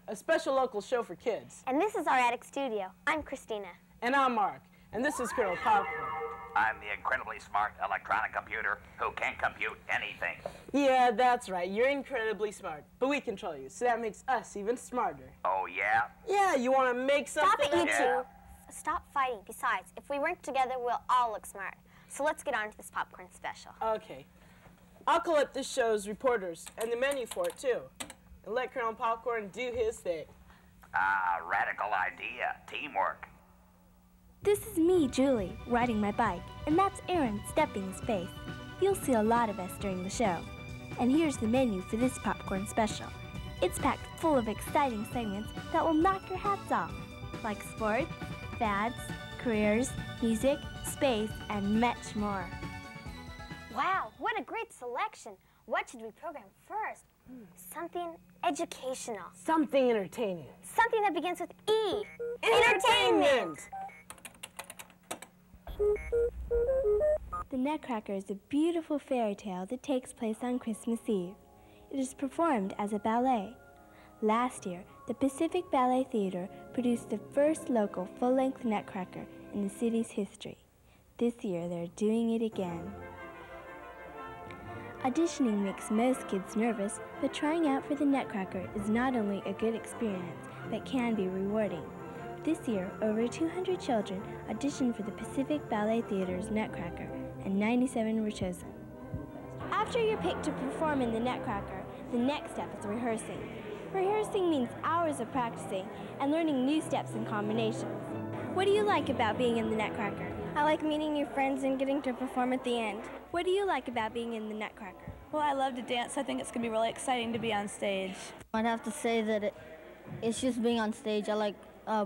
A special local show for kids. And this is our attic studio. I'm Christina. And I'm Mark. And this is Colonel Popcorn. I'm the incredibly smart electronic computer who can compute anything. Yeah, that's right. You're incredibly smart. But we control you, so that makes us even smarter. Oh, yeah? Yeah, you want to make something? Stop it, you two. Stop fighting. Besides, if we work together, we'll all look smart. So let's get on to this popcorn special. Okay. I'll collect this show's reporters and the menu for it, too. And let Colonel Popcorn do his thing. Ah, radical idea. Teamwork. This is me, Julie, riding my bike, and that's Aaron stepping his face. You'll see a lot of us during the show. And here's the menu for this popcorn special. It's packed full of exciting segments that will knock your hats off, like sports, fads, careers, music, space, and much more. Wow, what a great selection. What should we program first? Something educational. Something entertaining. Something that begins with E. Entertainment! The Nutcracker is a beautiful fairy tale that takes place on Christmas Eve. It is performed as a ballet. Last year, the Pacific Ballet Theater produced the first local full-length Nutcracker in the city's history. This year, they're doing it again. Auditioning makes most kids nervous, but trying out for the Nutcracker is not only a good experience, but can be rewarding. This year, over 200 children auditioned for the Pacific Ballet Theater's Nutcracker, and 97 were chosen. After you're picked to perform in the Nutcracker, the next step is rehearsing. Rehearsing means hours of practicing and learning new steps and combinations. What do you like about being in the Nutcracker? I like meeting new friends and getting to perform at the end. What do you like about being in the Nutcracker? Well, I love to dance. I think it's going to be really exciting to be on stage. I'd have to say that it's just being on stage. I like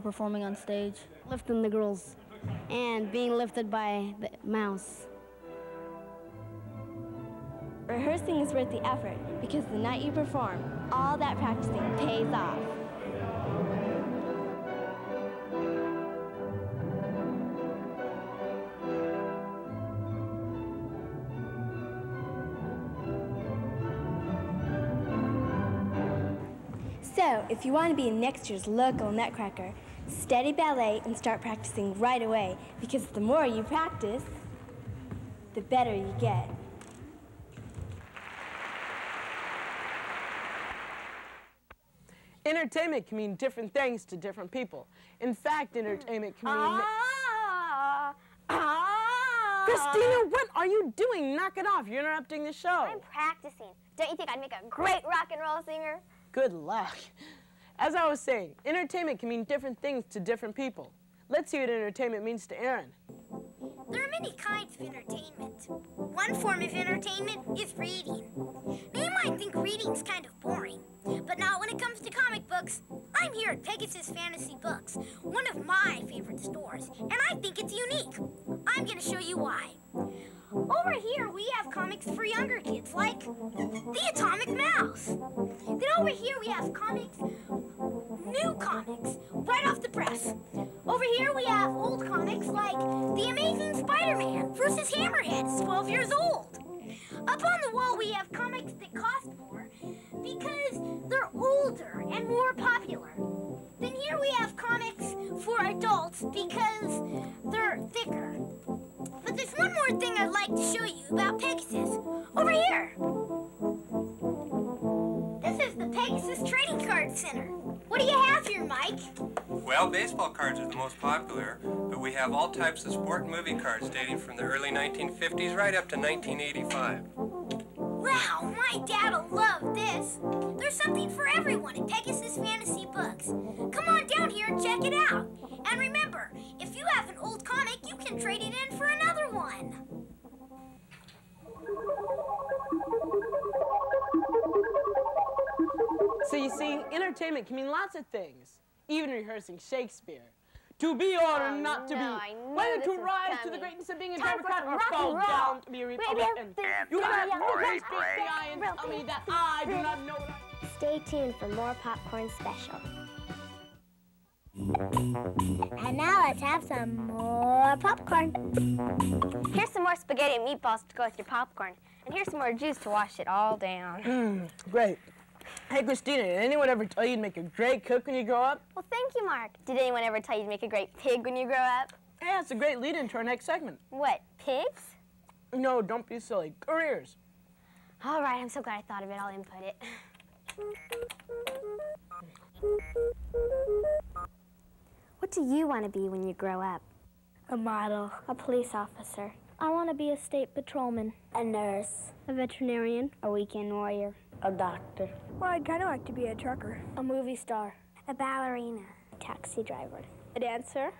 performing on stage. Lifting the girls and being lifted by the mouse. Rehearsing is worth the effort because the night you perform, all that practicing pays off. So, if you want to be in next year's local Nutcracker, study ballet and start practicing right away, because the more you practice, the better you get. Entertainment can mean different things to different people. In fact, entertainment can mean... Christina, what are you doing? Knock it off. You're interrupting the show. I'm practicing. Don't you think I'd make a great rock and roll singer? Good luck. As I was saying, entertainment can mean different things to different people. Let's see what entertainment means to Aaron. There are many kinds of entertainment. One form of entertainment is reading. Now you might think reading's kind of boring, but not when it comes to comic books. I'm here at Pegasus Fantasy Books, one of my favorite stores, and I think it's unique. I'm going to show you why. Over here, we have comics for younger kids, like The Atomic Mouse. Then over here, we have comics, new comics, right off the press. Over here, we have old comics like The Amazing Spider-Man versus Hammerhead, is 12 years old. Up on the wall, we have comics that cost more because they're older and more popular. Then here we have comics for adults because they're thicker. But there's one more thing I'd like to show you about Pegasus. Over here. This is the Pegasus Trading Card Center. What do you have here, Mike? Well, baseball cards are the most popular, but we have all types of sport and movie cards dating from the early 1950s right up to 1985. Wow, my dad'll love this. There's something for everyone at Pegasus Fantasy Books. Come on down here and check check it out. And remember, if you have an old comic, you can trade it in for another one. So you see, entertainment can mean lots of things, even rehearsing Shakespeare. To be or not to be, whether to rise to the greatness of being a Democrat or fall down to be a Republican. You gotta have more space the eye and tell me that I do not know what I... Stay tuned for more Popcorn Special. And now let's have some more popcorn. Here's some more spaghetti and meatballs to go with your popcorn. And here's some more juice to wash it all down. Great. Hey, Christina, did anyone ever tell you to make a great cook when you grow up? Well, thank you, Mark. Did anyone ever tell you to make a great pig when you grow up? Yeah, it's a great lead-in to our next segment. What, pigs? No, don't be silly. Careers. All right, I'm so glad I thought of it. I'll input it. What do you want to be when you grow up? A model. A police officer. I want to be a state patrolman. A nurse. A veterinarian. A weekend warrior. A doctor. Well, I'd kind of like to be a trucker. A movie star. A ballerina. A taxi driver. A dancer.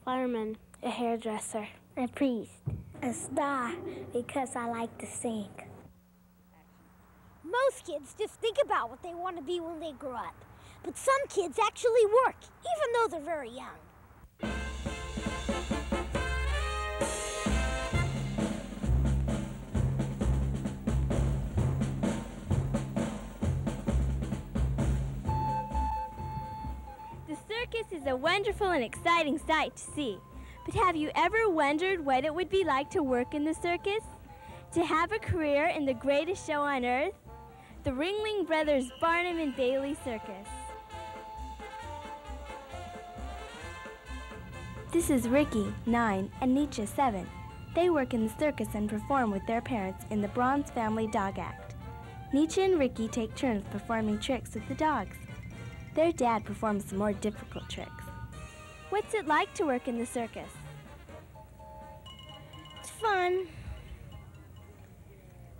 Fireman. A hairdresser. A priest. A star, because I like to sing. Most kids just think about what they want to be when they grow up. But some kids actually work, even though they're very young. The circus is a wonderful and exciting sight to see. But have you ever wondered what it would be like to work in the circus? To have a career in the greatest show on earth? The Ringling Brothers Barnum and Bailey Circus. This is Ricky, 9, and Nietzsche, 7. They work in the circus and perform with their parents in the Bronze Family Dog Act. Nietzsche and Ricky take turns performing tricks with the dogs. Their dad performs the more difficult tricks. What's it like to work in the circus? It's fun.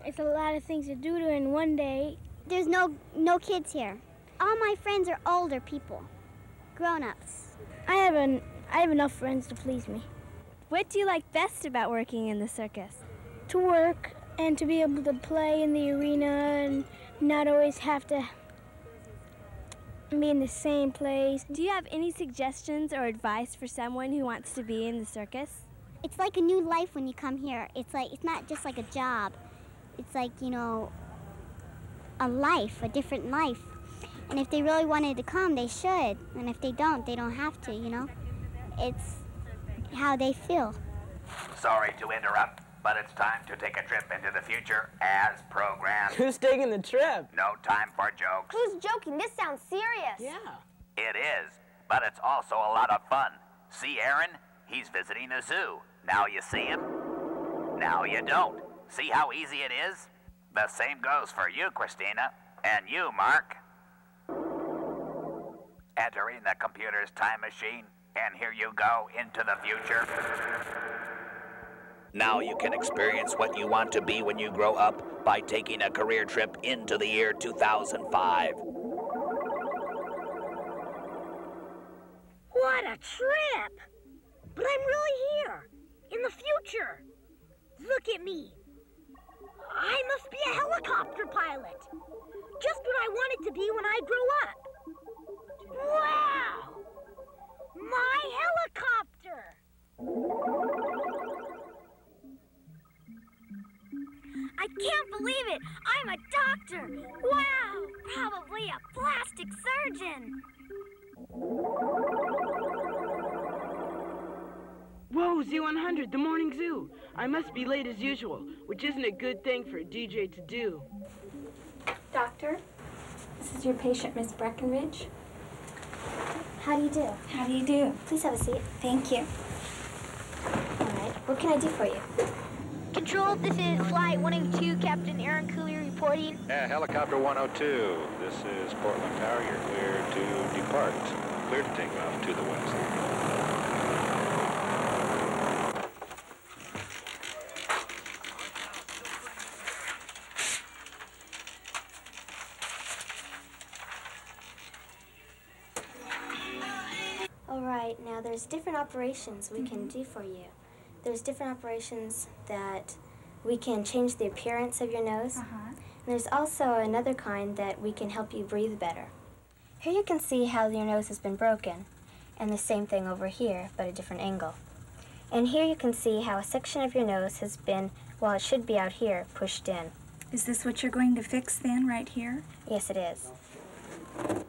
It's a lot of things to do during one day. There's no kids here. All my friends are older people, grown-ups. I have enough friends to please me. What do you like best about working in the circus? To work and to be able to play in the arena and not always have to be in the same place. Do you have any suggestions or advice for someone who wants to be in the circus? It's like a new life when you come here. It's not just like a job. It's like, you know, a life, a different life. And if they really wanted to come, they should. And if they don't have to, you know. It's how they feel. Sorry to interrupt, but it's time to take a trip into the future as programmed. Who's taking the trip? No time for jokes. Who's joking? This sounds serious. Yeah. It is, but it's also a lot of fun. See Aaron? He's visiting the zoo. Now you see him, now you don't. See how easy it is? The same goes for you, Christina, and you, Mark. Entering the computer's time machine, and here you go into the future. Now you can experience what you want to be when you grow up by taking a career trip into the year 2005. What a trip! But I'm really here, in the future. Look at me. I must be a helicopter pilot. Just what I wanted to be when I grow up. Wow! My helicopter! I can't believe it! I'm a doctor! Wow! Probably a plastic surgeon! Whoa, Z100, the morning zoo. I must be late as usual, which isn't a good thing for a DJ to do. Doctor, this is your patient, Miss Breckenridge. How do you do? How do you do? Please have a seat. Thank you. All right. What can I do for you? Control, this is Flight 182, Captain Aaron Cooley reporting. Helicopter 102, this is Portland Tower. You're clear to depart. Clear to take off to the west. All right, now there's different operations we can do for you. There's different operations that we can change the appearance of your nose. And there's also another kind that we can help you breathe better. Here you can see how your nose has been broken, and the same thing over here, but a different angle. And here you can see how a section of your nose has been, well, it should be out here, pushed in. Is this what you're going to fix then, right here? Yes, it is.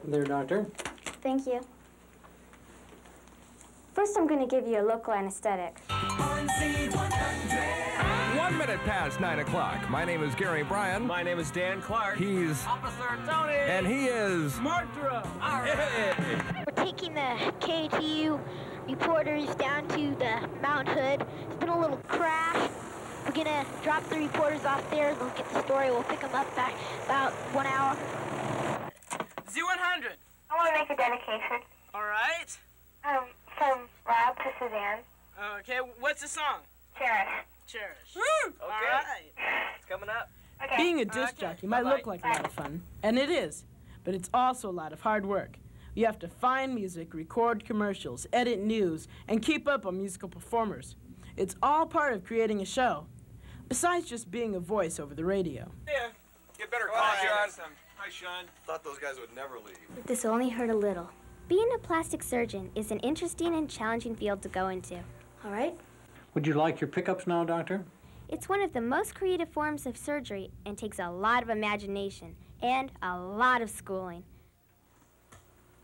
There, Doctor. Thank you. First, I'm going to give you a local anesthetic. 1 minute past 9 o'clock. My name is Gary Bryan. My name is Dan Clark. He's Officer Tony. And he is Mark Drum. We're taking the KATU reporters down to the Mount Hood. It's been a little crash. We're gonna drop the reporters off there. They'll get the story. We'll pick them up back about 1 hour. Z100. I want to make a dedication. All right. From Rob to Suzanne. Okay, what's the song? Cherish. Cherish. Woo! All right. It's coming up. Okay. Being a disc jockey might look like a lot of fun, and it is, but it's also a lot of hard work. You have to find music, record commercials, edit news, and keep up on musical performers. It's all part of creating a show, besides just being a voice over the radio. Yeah. Get better Hi, call, Sean. Hi, Sean. Thought those guys would never leave. This will only hurt a little. Being a plastic surgeon is an interesting and challenging field to go into. All right? Would you like your pickups now, Doctor? It's one of the most creative forms of surgery and takes a lot of imagination and a lot of schooling.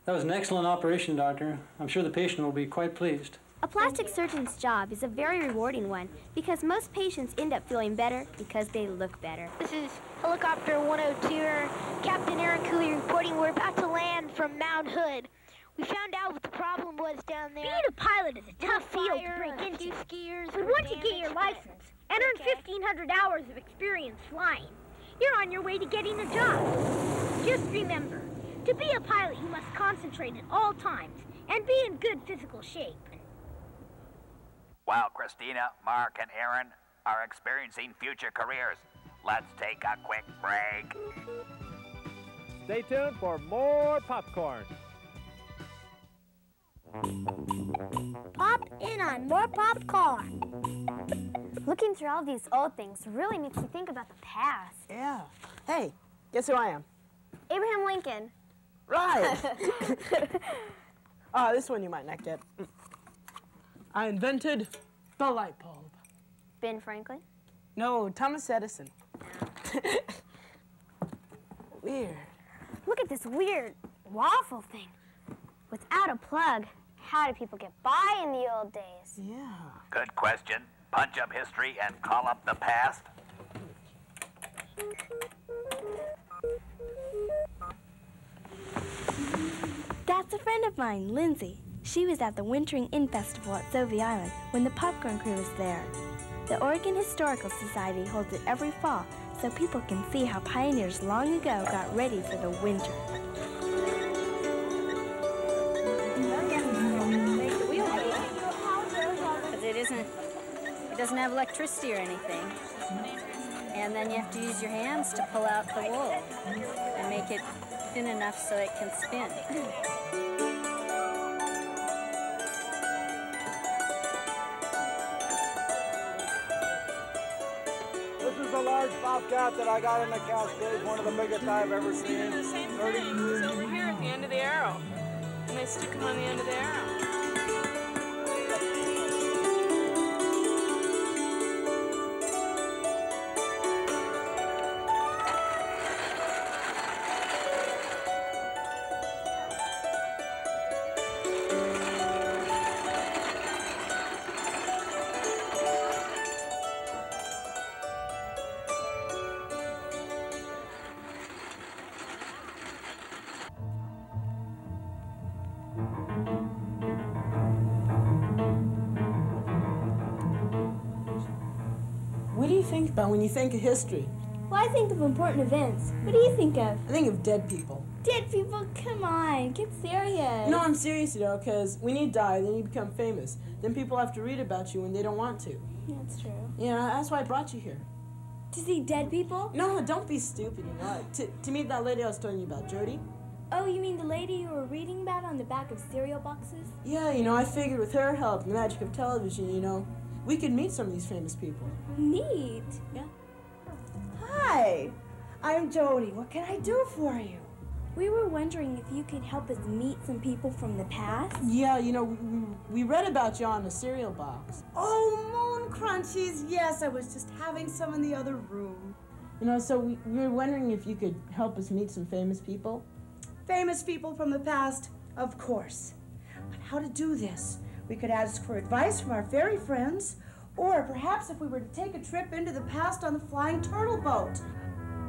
That was an excellent operation, Doctor. I'm sure the patient will be quite pleased. A plastic surgeon's job is a very rewarding one because most patients end up feeling better because they look better. This is Helicopter 102, Captain Aaron Cooley reporting. We're about to land from Mount Hood. We found out what the problem was down there. Being a pilot is a tough field to break into. But once you get your license and earn 1,500 hours of experience flying, you're on your way to getting a job. Just remember, to be a pilot, you must concentrate at all times and be in good physical shape. While Christina, Mark, and Aaron are experiencing future careers, let's take a quick break. Stay tuned for more popcorn. Pop in on more popcorn. Looking through all these old things really makes you think about the past. Yeah. Hey, guess who I am? Abraham Lincoln. Right. This one you might not get. I invented the light bulb. Ben Franklin? No, Thomas Edison. Weird. Look at this weird waffle thing. Without a plug, how do people get by in the old days? Yeah. Good question. Punch up history and call up the past. That's a friend of mine, Lindsay. She was at the Wintering Inn Festival at Sovey Island when the popcorn crew was there. The Oregon Historical Society holds it every fall so people can see how pioneers long ago got ready for the winter. It doesn't have electricity or anything. And then you have to use your hands to pull out the wool and make it thin enough so it can spin. This is a large bobcat that I got in the Cascades, one of the biggest I've ever seen. The same thing is over here at the end of the arrow. And they stick them on the end of the arrow. What do you think about when you think of history? Well, I think of important events. What do you think of? I think of dead people. Dead people? Come on, get serious. No, I'm serious, because when you die, then you become famous. Then people have to read about you when they don't want to. That's true. Yeah, that's why I brought you here. To see dead people? No, don't be stupid, To meet that lady I was telling you about, Jody. Oh, you mean the lady you were reading about on the back of cereal boxes? Yeah, you know, I figured with her help and the magic of television, you know, we could meet some of these famous people. Neat. Yeah. Hi, I'm Jody. What can I do for you? We were wondering if you could help us meet some people from the past. Yeah, you know, we read about you on the cereal box. Oh, Moon Crunchies. Yes, I was just having some in the other room. You know, so we were wondering if you could help us meet some famous people. Famous people from the past, of course. But how to do this? We could ask for advice from our fairy friends, or perhaps if we were to take a trip into the past on the flying turtle boat.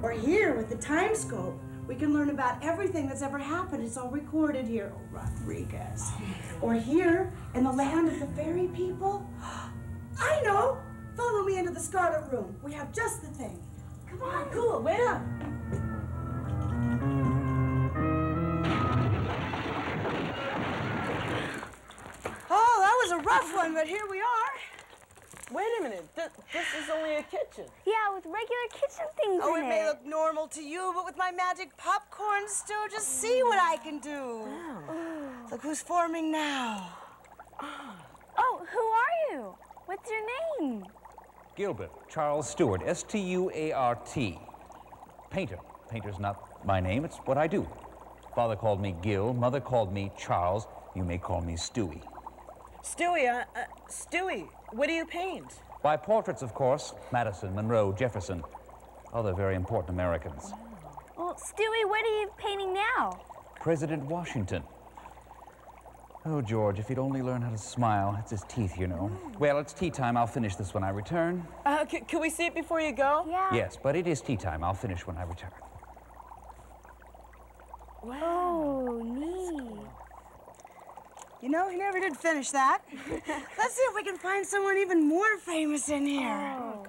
Or here with the time scope, we can learn about everything that's ever happened. It's all recorded here. Oh, Rodriguez. Or here in the land of the fairy people. I know! Follow me into the Scarlet Room. We have just the thing. Come on. Cool, wait up. Oh, that was a rough one, but here we are. Wait a minute, this is only a kitchen. Yeah, with regular kitchen things Oh, in it may look normal to you, but with my magic popcorn stew, just see what I can do. Wow. Look who's forming now. Oh, who are you? What's your name? Gilbert Charles Stewart, S-T-U-A-R-T. Painter. Painter's not my name, it's what I do. Father called me Gil, mother called me Charles. You may call me Stewie. Stewie, what do you paint? By portraits, of course. Madison, Monroe, Jefferson. Other very important Americans. Well, Stewie, what are you painting now? President Washington. Oh, George, if he'd only learn how to smile. It's his teeth, you know. Well, it's tea time. I'll finish this when I return. Can we see it before you go? Yeah. Yes, but it is tea time. I'll finish when I return. Wow. Oh, neat. You know, he never did finish that. Let's see if we can find someone even more famous in here. Oh.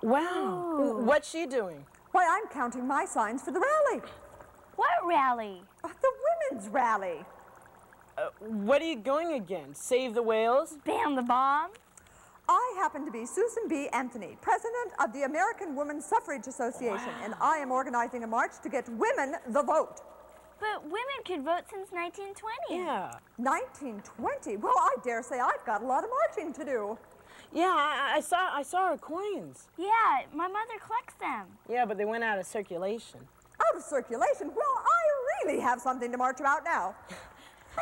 Wow. Ooh. What's she doing? Why, I'm counting my signs for the rally. What rally? The women's rally. What are you going against? Save the whales? Ban the bomb? I happen to be Susan B. Anthony, president of the American Women's Suffrage Association, and I am organizing a march to get women the vote. But women could vote since 1920. Yeah. 1920? Well, I dare say I've got a lot of marching to do. Yeah, I saw her coins. Yeah, my mother collects them. Yeah, but they went out of circulation. Out of circulation? Well, I really have something to march about now.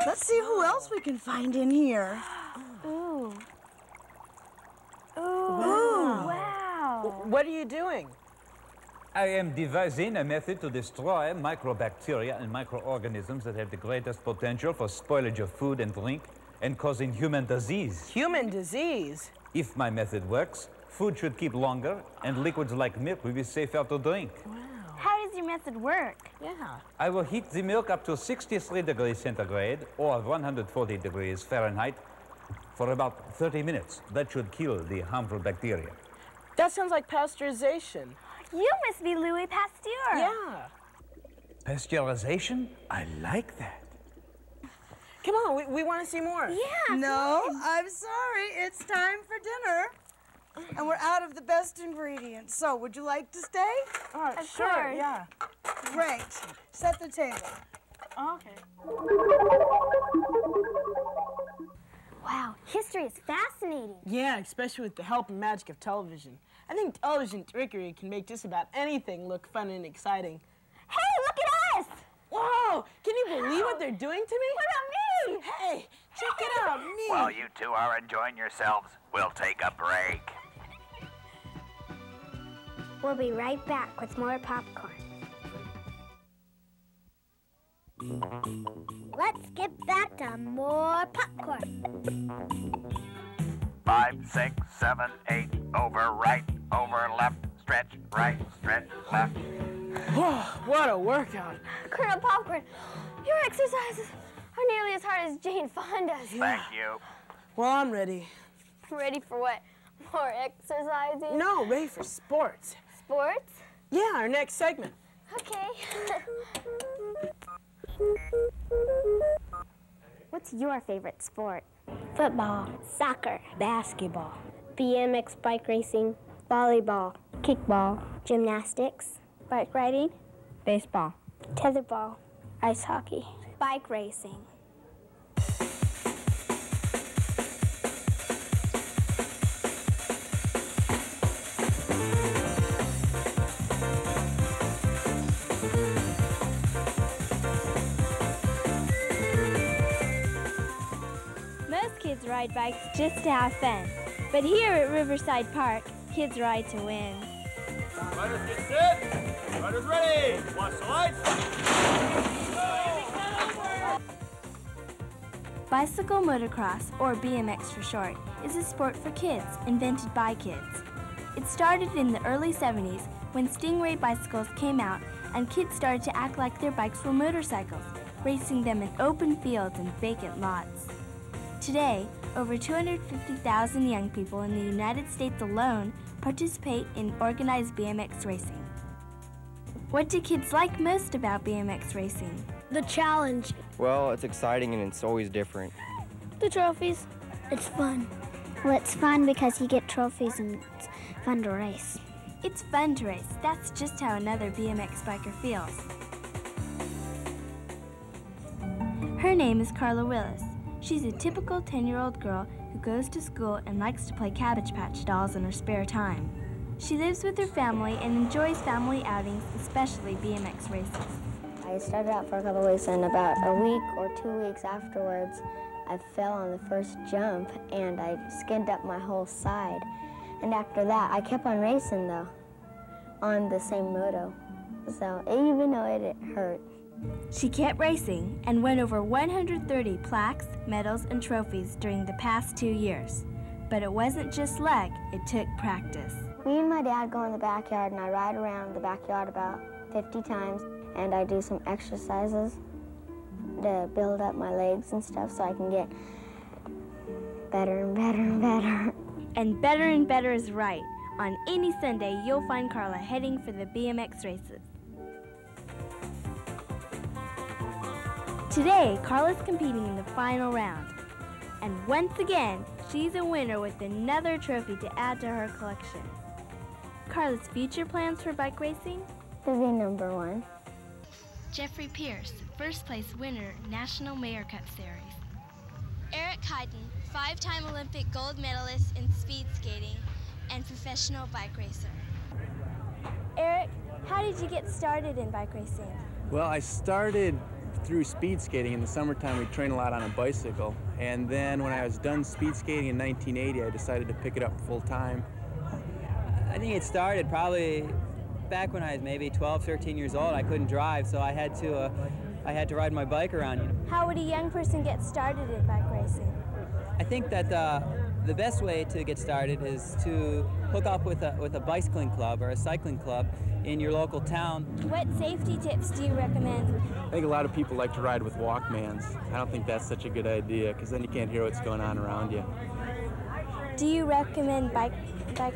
Let's see who else we can find in here. Ooh. Ooh. Wow. What are you doing? I am devising a method to destroy microbacteria and microorganisms that have the greatest potential for spoilage of food and drink and causing human disease. Human disease? If my method works, food should keep longer and liquids like milk will be safer to drink. Wow. How does your method work? Yeah. I will heat the milk up to 63 degrees centigrade or 140 degrees Fahrenheit for about 30 minutes. That should kill the harmful bacteria. That sounds like pasteurization. You must be Louis Pasteur. Yeah. Pasteurization? I like that. Come on, we want to see more. Yeah. No, I'm sorry. It's time for dinner. And we're out of the best ingredients. So, would you like to stay? Oh, Of sure, course. yeah. Great. Set the table. Okay. Wow, history is fascinating. Yeah, especially with the help and magic of television. I think television trickery can make just about anything look fun and exciting. Hey, look at us! Whoa! Can you believe what they're doing to me? What about me? Hey, check it out, me! While you two are enjoying yourselves, we'll take a break. We'll be right back with more popcorn. Let's get back to more popcorn. 5, 6, 7, 8, over right, over left, stretch right, stretch left. What a workout. Colonel Popcorn, your exercises are nearly as hard as Jane Fonda's. Thank you. Well, I'm ready. Ready for what? More exercising? No, ready for sports. Sports? Yeah, our next segment. Okay. What's your favorite sport? Football. Soccer. Basketball. BMX bike racing. Volleyball. Kickball. Gymnastics. Bike riding. Baseball. Tetherball, ice hockey, bike racing. Most kids ride bikes just to have fun, but here at Riverside Park, kids ride to win. Riders get set. Riders ready. Watch the lights. Bicycle motocross, or BMX for short, is a sport for kids, invented by kids. It started in the early 70s when Stingray bicycles came out and kids started to act like their bikes were motorcycles, racing them in open fields and vacant lots. Today, over 250,000 young people in the United States alone participate in organized BMX racing. What do kids like most about BMX racing? The challenge. Well, it's exciting and it's always different. The trophies. It's fun. Well, it's fun because you get trophies and it's fun to race. It's fun to race. That's just how another BMX biker feels. Her name is Carla Willis. She's a typical 10-year-old girl who goes to school and likes to play Cabbage Patch dolls in her spare time. She lives with her family and enjoys family outings, especially BMX races. I started out for a couple weeks, and about a week or 2 weeks afterwards, I fell on the first jump and I skinned up my whole side. And after that, I kept on racing though, on the same moto. So even though it hurt. She kept racing and won over 130 plaques, medals, and trophies during the past 2 years. But it wasn't just luck, it took practice. Me and my dad go in the backyard and I ride around the backyard about 50 times, and I do some exercises to build up my legs and stuff so I can get better and better and better. And better is right. On any Sunday, you'll find Carla heading for the BMX races. Today, Carla's competing in the final round. And once again, she's a winner with another trophy to add to her collection. Carla's future plans for bike racing? To be number one. Jeffrey Pierce, first place winner, National Mayor Cup Series. Eric Hyden, 5-time Olympic gold medalist in speed skating and professional bike racer. Eric, how did you get started in bike racing? Well, I started through speed skating. In the summertime, we train a lot on a bicycle. And then when I was done speed skating in 1980, I decided to pick it up full time. I think it started probably back when I was maybe 12, 13 years old. I couldn't drive, so I had to ride my bike around. How would a young person get started in bike racing? I think that the best way to get started is to hook up with a bicycling club or a cycling club in your local town. What safety tips do you recommend? I think a lot of people like to ride with Walkmans. I don't think that's such a good idea, because then you can't hear what's going on around you. Do you recommend bike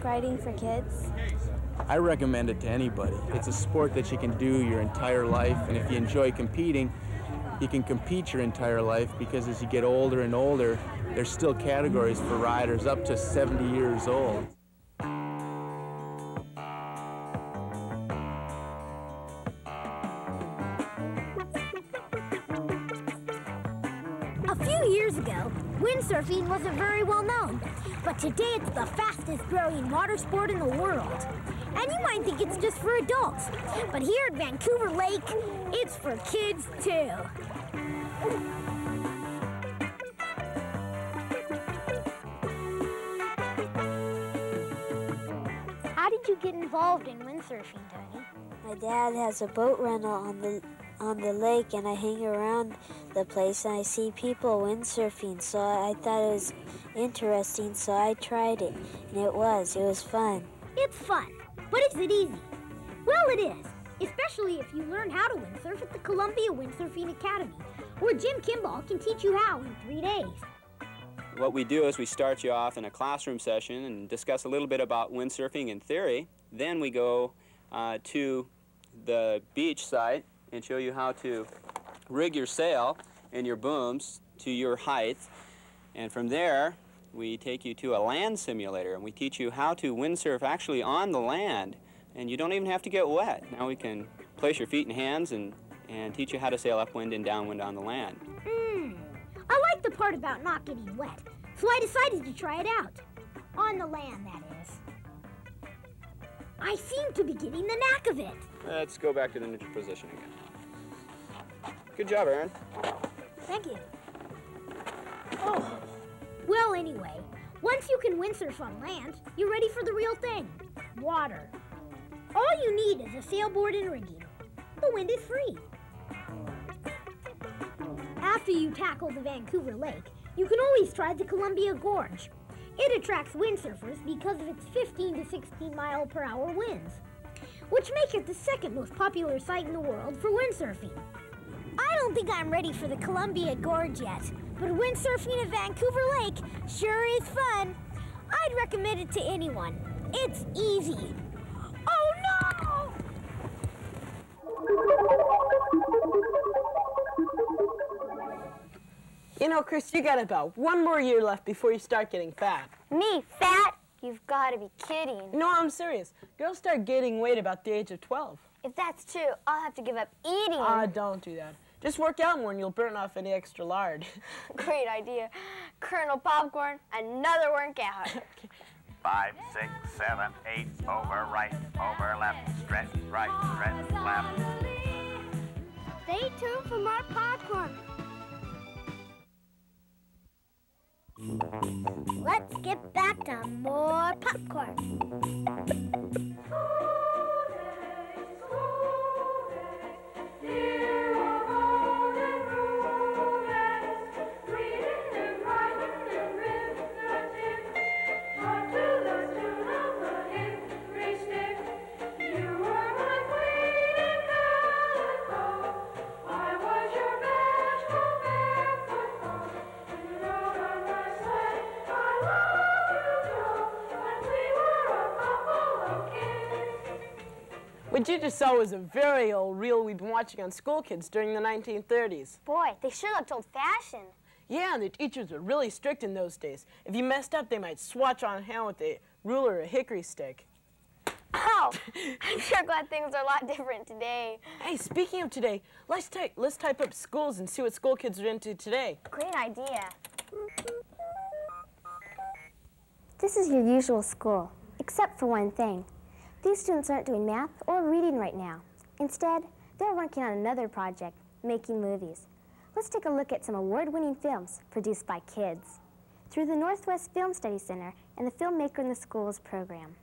riding for kids? I recommend it to anybody. It's a sport that you can do your entire life, and if you enjoy competing, you can compete your entire life, because as you get older and older, there's still categories for riders up to 70 years old. A few years ago, windsurfing wasn't very well known, but today it's the fastest growing water sport in the world. And you might think it's just for adults, but here at Vancouver Lake, it's for kids too. How did you get involved in windsurfing, Tony? My dad has a boat rental on the lake, and I hang around the place and I see people windsurfing, so I thought it was interesting, so I tried it, and it was fun. It's fun, but is it easy? Well, it is, especially if you learn how to windsurf at the Columbia Windsurfing Academy, where Jim Kimball can teach you how in 3 days. What we do is we start you off in a classroom session and discuss a little bit about windsurfing in theory. Then we go to the beach site and show you how to rig your sail and your booms to your height. And from there, we take you to a land simulator and we teach you how to windsurf actually on the land. And you don't even have to get wet. Now we can place your feet and hands and and teach you how to sail upwind and downwind on the land. I like the part about not getting wet, so I decided to try it out. On the land, that is. I seem to be getting the knack of it. Let's go back to the neutral position again. Good job, Aaron. Thank you. Oh. Well, anyway, once you can windsurf on land, you're ready for the real thing, water. All you need is a sailboard and rigging. The wind is free. After you tackle the Vancouver Lake, you can always try the Columbia Gorge. It attracts windsurfers because of its 15 to 16 mile-per-hour winds, which make it the second most popular site in the world for windsurfing. I don't think I'm ready for the Columbia Gorge yet, but windsurfing at Vancouver Lake sure is fun. I'd recommend it to anyone. It's easy. Oh no! You know, Chris, you got about 1 more year left before you start getting fat. Me, fat? You've got to be kidding. No, I'm serious. Girls start gaining weight about the age of 12. If that's true, I'll have to give up eating. Don't do that. Just work out more and you'll burn off any extra lard. Great idea. Colonel Popcorn, another workout. 5, 6, 7, 8, over right, over left, stretch right, stretch left. Stay tuned for more popcorn. Let's get back to more popcorn. What you just saw was a very old reel we've been watching on School Kids during the 1930s. Boy, they sure looked old-fashioned. Yeah, and the teachers were really strict in those days. If you messed up, they might swatch on a hand with a ruler or a hickory stick. Oh, I'm sure glad things are a lot different today. Hey, speaking of today, let's type up schools and see what school kids are into today. Great idea. This is your usual school, except for one thing. These students aren't doing math or reading right now. Instead, they're working on another project, making movies. Let's take a look at some award-winning films produced by kids through the Northwest Film Study Center and the Filmmaker in the Schools program.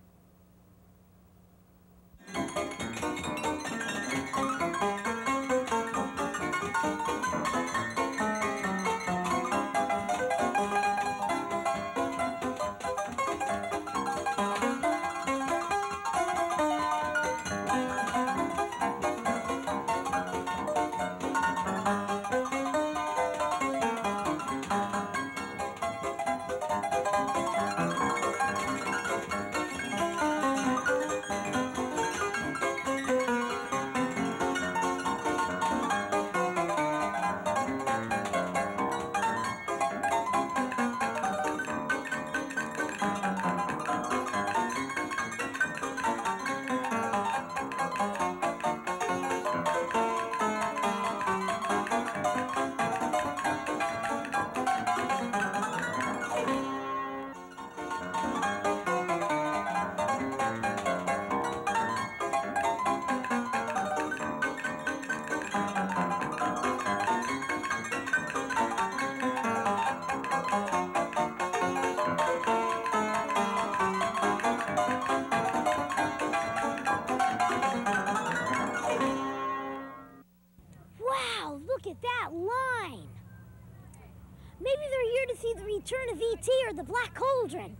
Return of E.T. or the Black Cauldron.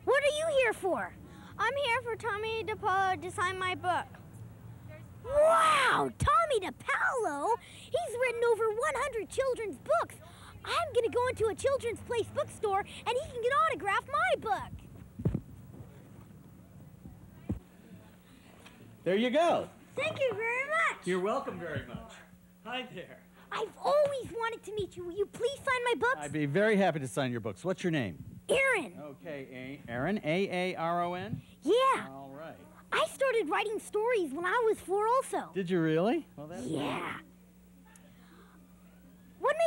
What are you here for? I'm here for Tommy DePaulo to sign my book. Wow, Tommy DePaulo? He's written over 100 children's books. I'm going to go into a Children's Place bookstore and he can get autograph my book. There you go. Thank you very much. You're welcome very much. Hi there. I've always wanted to meet you. Will you please sign my books? I'd be very happy to sign your books. What's your name? Aaron. Okay, Aaron, A-A-R-O-N? Yeah. All right. I started writing stories when I was 4 also. Did you really? Well, that's yeah. Nice.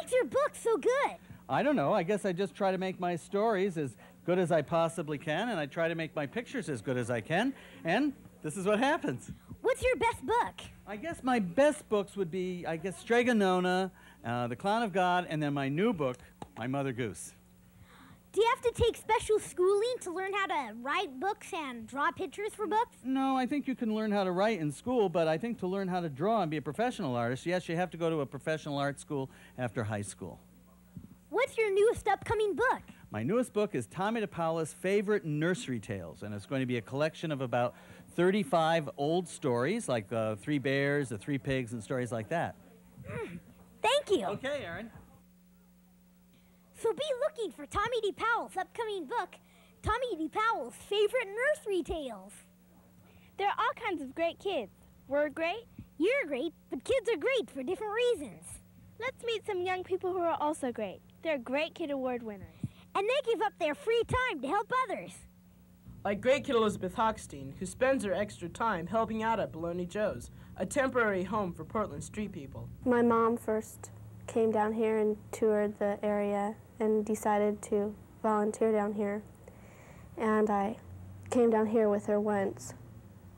makes your book so good? I don't know. I guess I just try to make my stories as good as I possibly can, and I try to make my pictures as good as I can, and this is what happens. What's your best book? I guess my best books would be, Strega Nona, The Clown of God, and then my new book, My Mother Goose. Do you have to take special schooling to learn how to write books and draw pictures for books? No, I think you can learn how to write in school, but I think to learn how to draw and be a professional artist, yes, you have to go to a professional art school after high school. What's your newest upcoming book? My newest book is Tommy DePaola's Favorite Nursery Tales, and it's going to be a collection of about 35 old stories, like the Three Bears, the Three Pigs, and stories like that. Thank you. Okay, Aaron. So be looking for Tommy DePaola's upcoming book, Tommy DePaola's Favorite Nursery Tales. There are all kinds of great kids. We're great. You're great, but kids are great for different reasons. Let's meet some young people who are also great. They're Great Kid Award winners. And they give up their free time to help others. Like Great Kid Elizabeth Hochstein, who spends her extra time helping out at Bologna Joe's, a temporary home for Portland street people. My mom first came down here and toured the area and decided to volunteer down here. And I came down here with her once,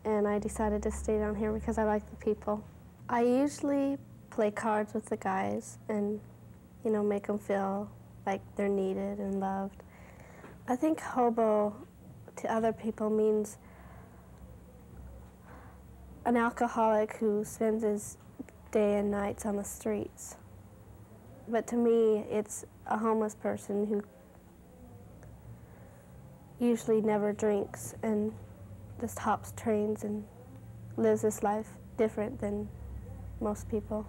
and I decided to stay down here because I like the people. I usually play cards with the guys and, make them feel like they're needed and loved. I think hobo to other people means an alcoholic who spends his day and nights on the streets. But to me, it's a homeless person who usually never drinks and just hops trains and lives his life different than most people.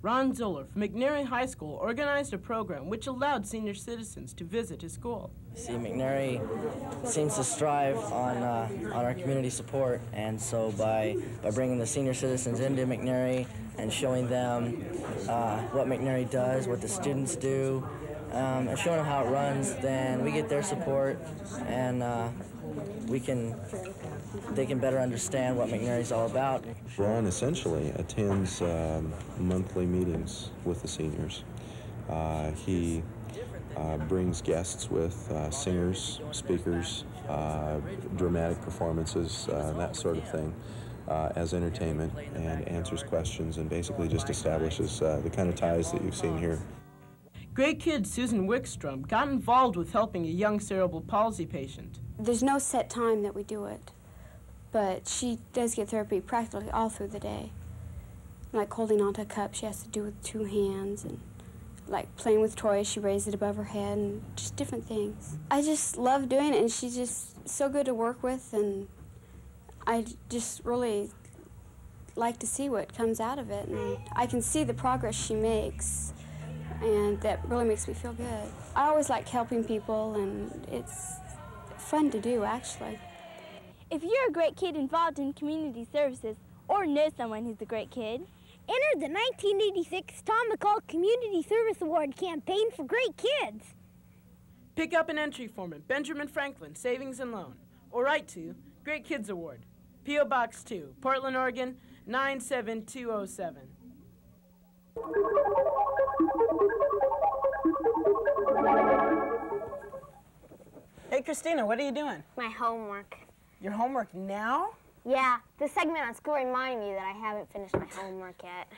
Ron Zoller from McNary High School organized a program which allowed senior citizens to visit his school. See, McNary seems to strive on our community support, and so by bringing the senior citizens into McNary and showing them what McNary does, what the students do, and showing them how it runs, then we get their support, and they can better understand what McNary's all about. Ron essentially attends monthly meetings with the seniors. He brings guests with singers, speakers, dramatic performances, that sort of thing, as entertainment, and answers questions and basically just establishes the kind of ties that you've seen here. Great kid Susan Wickstrom got involved with helping a young cerebral palsy patient. There's no set time that we do it, but she does get therapy practically all through the day. Like holding onto a cup, she has to do with 2 hands, and like playing with toys, she raised it above her head, and just different things. I just love doing it, and she's just so good to work with, and I just really like to see what comes out of it, and I can see the progress she makes, and that really makes me feel good. I always like helping people, and it's fun to do, actually. If you're a great kid involved in community services or know someone who's a great kid, enter the 1986 Tom McCall Community Service Award campaign for great kids. Pick up an entry form at Benjamin Franklin Savings and Loan, or write to Great Kids Award, P.O. Box 2, Portland, Oregon, 97207. Hey, Christina, what are you doing? My homework. Your homework now? Yeah, the segment on school reminded me that I haven't finished my homework yet.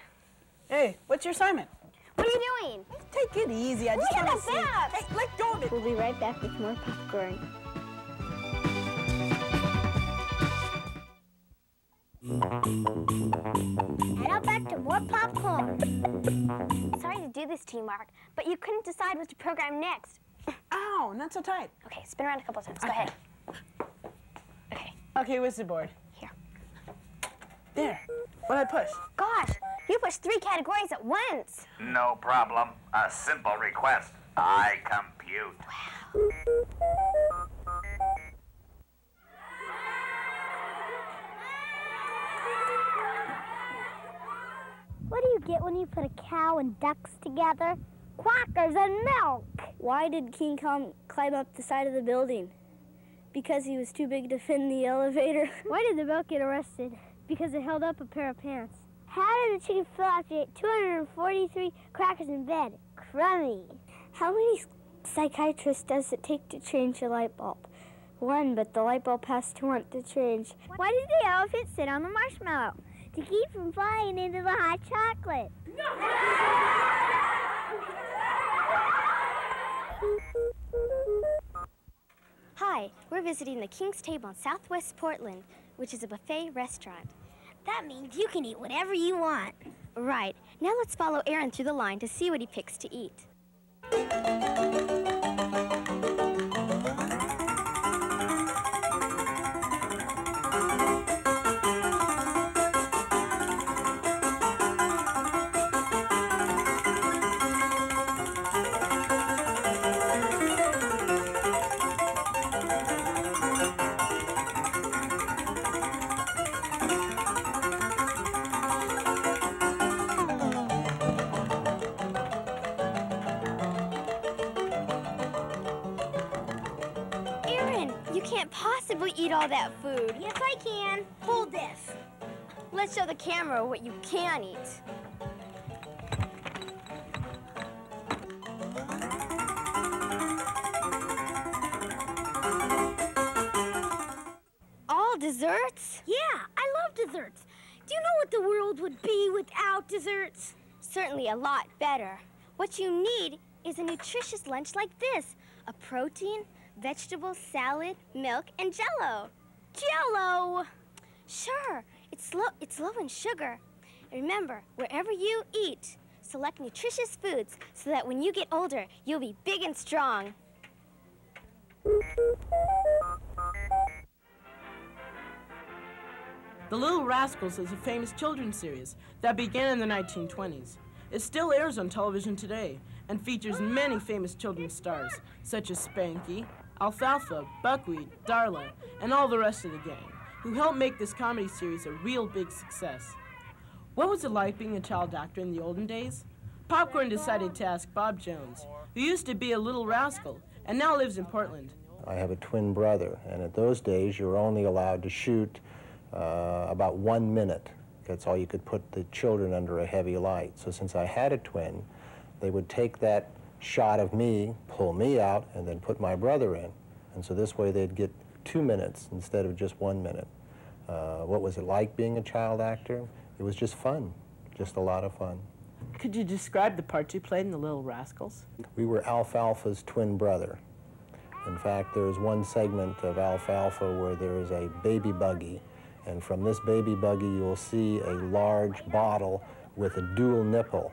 Hey, what's your assignment? What are you doing? Take it easy. I just want to see. Hey, let go of it. We'll be right back with more popcorn. And now back to more popcorn. Sorry to do this to you, Mark, but you couldn't decide what to program next. Ow, not so tight. Okay, spin around a couple times. Go ahead. Okay, where's the board? Here. There. What'd I push? Gosh, you pushed 3 categories at once. No problem. A simple request. I compute. Wow. What do you get when you put a cow and ducks together? Quackers and milk! Why did King Kong climb up the side of the building? Because he was too big to fit in the elevator. Why did the milk get arrested? Because it held up a pair of pants. How did the chicken feel after he ate 243 crackers in bed? Crummy. How many psychiatrists does it take to change a light bulb? One, but the light bulb has to want to change. Why does the elephant sit on the marshmallow? To keep from flying into the hot chocolate. Hi, we're visiting the King's Table in Southwest Portland, which is a buffet restaurant. That means you can eat whatever you want. Right. Now let's follow Aaron through the line to see what he picks to eat. You can't possibly eat all that food. Yes, I can. Hold this. Let's show the camera what you can eat. All desserts? Yeah, I love desserts. Do you know what the world would be without desserts? Certainly a lot better. What you need is a nutritious lunch like this. A protein, vegetables, salad, milk, and Jell-O. Jell-O! Sure, it's low in sugar. And remember, wherever you eat, select nutritious foods so that when you get older, you'll be big and strong. The Little Rascals is a famous children's series that began in the 1920s. It still airs on television today and features many famous children's stars, such as Spanky, Alfalfa, Buckwheat, Darla, and all the rest of the gang, who helped make this comedy series a real big success. What was it like being a child actor in the olden days? Popcorn decided to ask Bob Jones, who used to be a little rascal and now lives in Portland. I have a twin brother, and at those days you were only allowed to shoot about 1 minute. That's all you could put the children under a heavy light. So since I had a twin, they would take that shot of me, pull me out, and then put my brother in. And so this way they'd get 2 minutes instead of just 1 minute. What was it like being a child actor? It was just fun, just a lot of fun. Could you describe the part you played in the Little Rascals? We were Alfalfa's twin brother. In fact, there is one segment of Alfalfa where there is a baby buggy, and from this baby buggy you will see a large bottle with a dual nipple.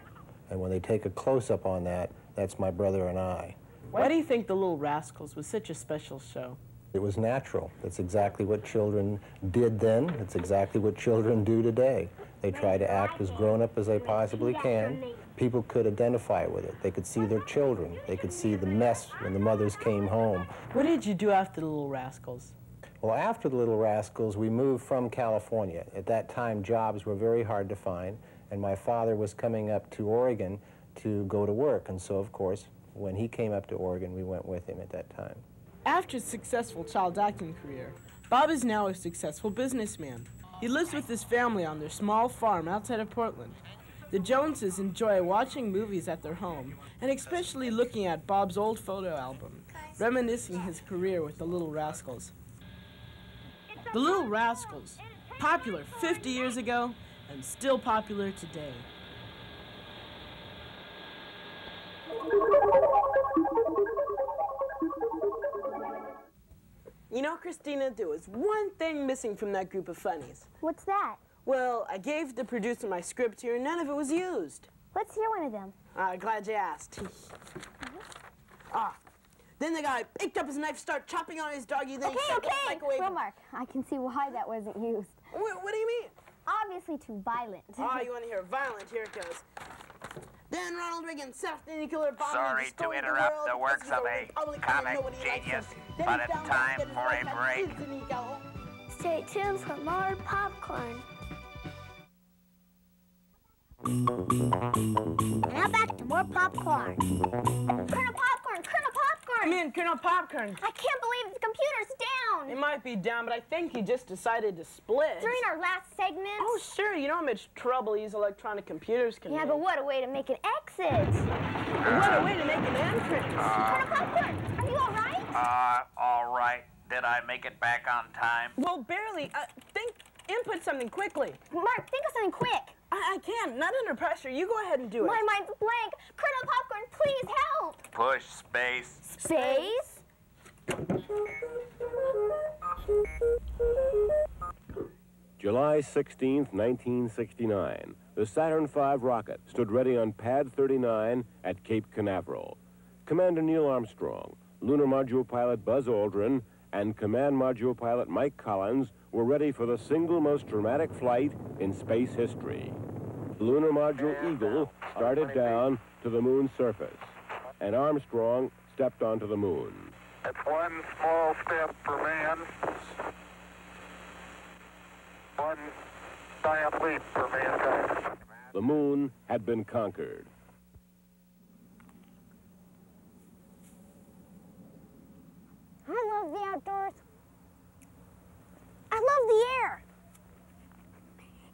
And when they take a close-up on that, that's my brother and I. Why do you think the Little Rascals was such a special show? It was natural. That's exactly what children did then. It's exactly what children do today. They try to act as grown-up as they possibly can. People could identify with it. They could see their children. They could see the mess when the mothers came home. What did you do after the Little Rascals? Well, after the Little Rascals, we moved from California. At that time, jobs were very hard to find, and my father was coming up to Oregon to go to work. And so, of course, when he came up to Oregon, we went with him at that time. After a successful child acting career, Bob is now a successful businessman. He lives with his family on their small farm outside of Portland. The Joneses enjoy watching movies at their home, and especially looking at Bob's old photo album, reminiscing his career with the Little Rascals. The Little Rascals, popular 50 years ago and still popular today. You know, Christina, there was one thing missing from that group of funnies. What's that? Well, I gave the producer my script here and none of it was used. Let's hear one of them. Glad you asked. Then the guy picked up his knife, started chopping on his doggy, then he shoved the spike away. Well, Mark, I can see why that wasn't used. What do you mean? Obviously too violent. You want to hear violent? Here it goes. Then Ronald Reagan, South-Indian killer, bombed Sorry to interrupt the works of a comic genius, but it's time for a break. Stay tuned for more popcorn. Now back to more popcorn. Colonel Popcorn! Colonel Popcorn! Come in, Colonel Popcorn. I can't believe the computer computer's down. It might be down, but I think he just decided to split. During our last segment? Oh, sure. You know how much trouble these electronic computers can make. Yeah, but what a way to make an exit. And what a way to make an entrance. Colonel Popcorn, are you all right? All right. Did I make it back on time? Well, barely. Input something quickly. Mark, think of something quick. I can't. Not under pressure. You go ahead and do it. My mind's blank. Colonel Popcorn, please help. Push space. Space? July 16th, 1969. The Saturn V rocket stood ready on Pad 39 at Cape Canaveral. Commander Neil Armstrong, Lunar Module Pilot Buzz Aldrin, and Command Module Pilot Mike Collins were ready for the single most dramatic flight in space history. Lunar Module Eagle started down to the moon's surface, and Armstrong stepped onto the moon. It's one small step for man, one giant leap for mankind. The moon had been conquered. I love the outdoors. I love the air.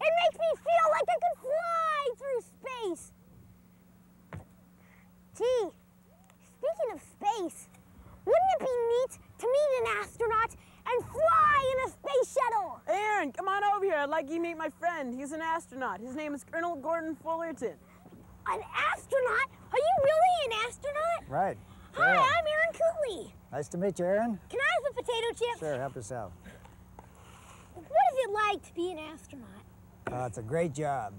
It makes me feel like I could fly through space. Gee, speaking of space, wouldn't it be neat to meet an astronaut and fly in a space shuttle? Aaron, come on over here. I'd like you to meet my friend. He's an astronaut. His name is Colonel Gordon Fullerton. An astronaut? Are you really an astronaut? Right. Hi, I'm Aaron Cootley. Nice to meet you, Aaron. Can I have a potato chip? Sure, help yourself. What is it like to be an astronaut? It's a great job.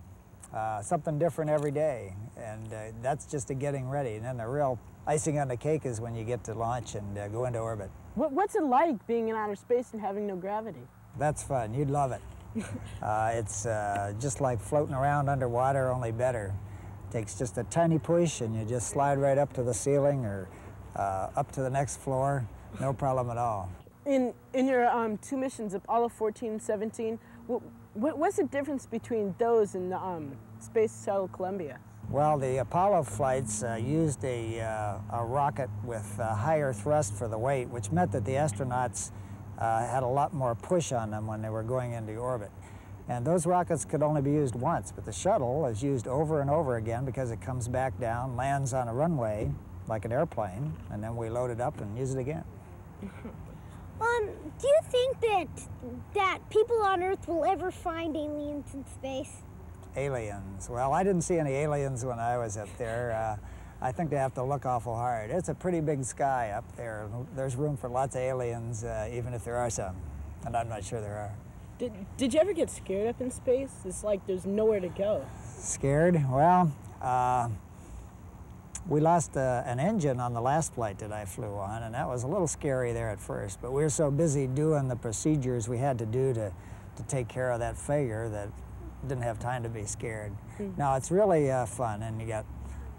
Something different every day, and that's just a getting ready. And then the real icing on the cake is when you get to launch and go into orbit. What's it like being in outer space and having no gravity? That's fun. You'd love it. It's just like floating around underwater, only better. Takes just a tiny push, and you just slide right up to the ceiling or up to the next floor. No problem at all. In your two missions, Apollo 14 and 17, what's the difference between those and the Space Shuttle Columbia? Well, the Apollo flights used a rocket with higher thrust for the weight, which meant that the astronauts had a lot more push on them when they were going into orbit. And those rockets could only be used once, but the shuttle is used over and over again because it comes back down, lands on a runway like an airplane, and then we load it up and use it again. Do you think that people on Earth will ever find aliens in space? Aliens? Well, I didn't see any aliens when I was up there. I think they have to look awful hard. It's a pretty big sky up there. There's room for lots of aliens, even if there are some, and I'm not sure there are. Did you ever get scared up in space? It's like there's nowhere to go. Scared? Well, we lost an engine on the last flight that I flew on, and that was a little scary there at first, but we were so busy doing the procedures we had to do to take care of that failure that didn't have time to be scared. No, it's really fun, and you got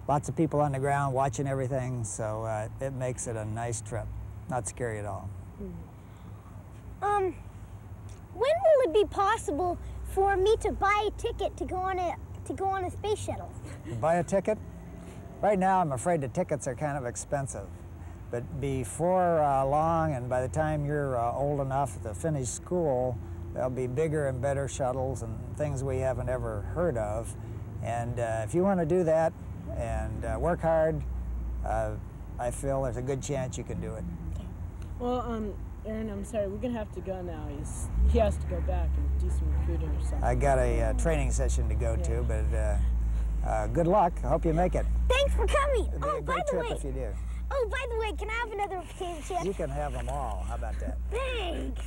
lots of people on the ground watching everything, so it makes it a nice trip. Not scary at all. When will it be possible for me to buy a ticket to go on a space shuttle? Buy a ticket? Right now, I'm afraid the tickets are kind of expensive. But before long, and by the time you're old enough to finish school, there'll be bigger and better shuttles and things we haven't ever heard of. And if you want to do that and work hard, I feel there's a good chance you can do it. Well, Aaron, I'm sorry, we're going to have to go now. He has to go back and do some recruiting or something. I got a training session to go to, but good luck. I hope you make it. Thanks for coming. It'd be a great trip if you do. Oh, by the way, can I have another potato chip? You can have them all. How about that? Thanks.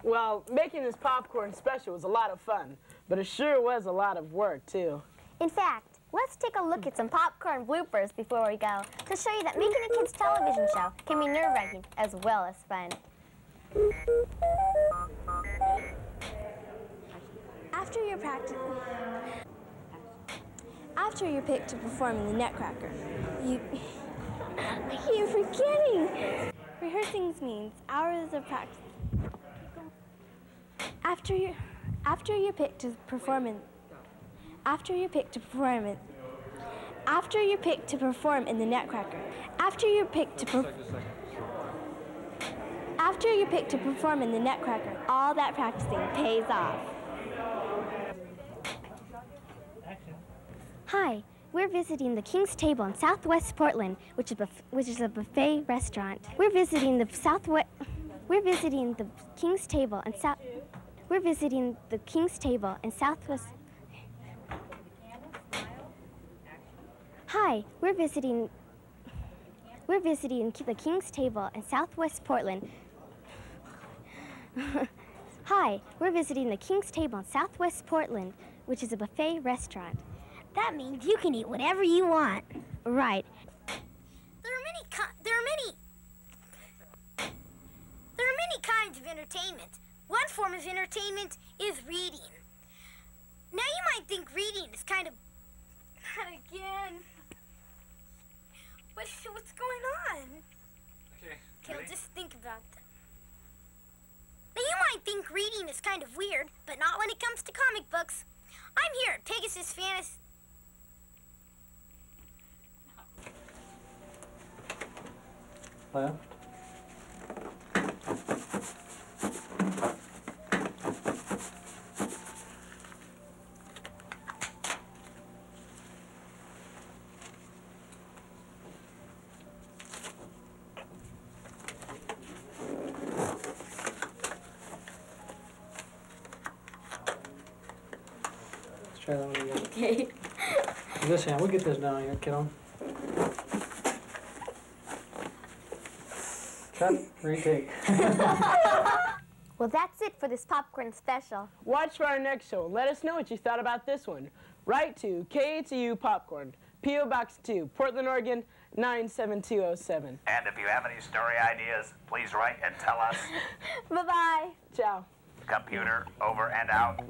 Well, making this popcorn special was a lot of fun, but it sure was a lot of work, too. In fact, let's take a look at some popcorn bloopers before we go to show you that making a kid's television show can be nerve-wracking as well as fun. After you're picked to perform in the Nutcracker, you're forgetting. Rehearsing means hours of practice. After you're picked to perform After you're picked to perform in the Nutcracker, after you're picked to perform in the Nutcracker, all that practicing pays off. Hi, we're visiting the King's Table in Southwest Portland, which is a buffet restaurant. We're visiting the King's Table in Southwest. Hi, we're visiting the King's Table in Southwest Portland. Hi, we're visiting the King's Table in Southwest Portland, which is a buffet restaurant. That means you can eat whatever you want. Right. There are many kinds of entertainment. One form of entertainment is reading. Now you might think reading is kind of... Not again. What's going on? Okay, I'll just think about that. Now you might think reading is kind of weird, but not when it comes to comic books. I'm here at Pegasus Fantasy. Left. Let's try that one again. Okay. This hand, we'll get this down here, kiddo. Cut, retake. Well, that's it for this popcorn special. Watch for our next show. Let us know what you thought about this one. Write to KATU Popcorn, P.O. Box 2, Portland, Oregon, 97207. And if you have any story ideas, please write and tell us. Bye-bye. Ciao. Computer over and out.